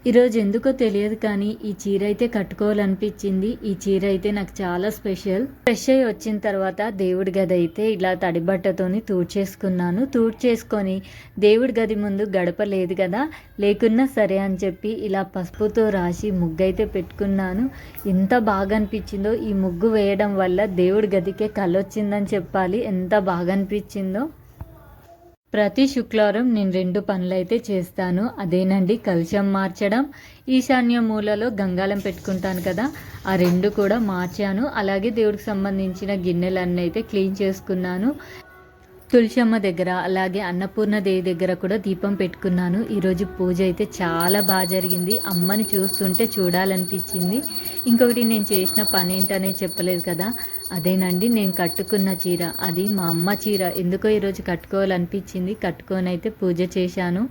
ఈరోజు ఎందుకో తెలియదు కానీ ఈ చీర అయితే కట్టుకోవాలనిపించింది. ఈ చీర అయితే నాకు చాలా స్పెషల్. ఫ్రెష్ అయ్యి వచ్చిన తర్వాత దేవుడి గది అయితే ఇలా తడి బట్టతోని తూడ్చేసుకున్నాను. తూడ్చేసుకొని దేవుడి గది ముందు గడప లేదు కదా, లేకున్నా సరే అని చెప్పి ఇలా పసుపుతో రాసి ముగ్గు అయితే పెట్టుకున్నాను. ఎంత బాగా అనిపించిందో ఈ ముగ్గు వేయడం వల్ల దేవుడి గదికే కలొచ్చిందని చెప్పాలి. ఎంత బాగా అనిపించిందో. ప్రతి శుక్రవారం నేను 2 పనులైతే చేస్తాను. అదేనండి, కలశం మార్చడం, ఈశాన్య మూలలో గంగాళం పెట్టుకుంటాను కదా, ఆ 2 కూడా మార్చాను. అలాగే దేవుడికి సంబంధించిన గిన్నెలన్నీ అయితే క్లీన్ చేసుకున్నాను. తులసమ్మ దగ్గర అలాగే అన్నపూర్ణ దేవి దగ్గర కూడా దీపం పెట్టుకున్నాను. ఈరోజు పూజ అయితే చాలా బాగా జరిగింది. అమ్మని చూస్తుంటే చూడాలనిపించింది. ఇంకొకటి నేను చేసిన పని ఏంటనేది చెప్పలేదు కదా, అదేనండి నేను కట్టుకున్న చీర. అది మా అమ్మ చీర. ఎందుకో ఈరోజు కట్టుకోవాలనిపించింది. కట్టుకొని అయితే పూజ చేశాను.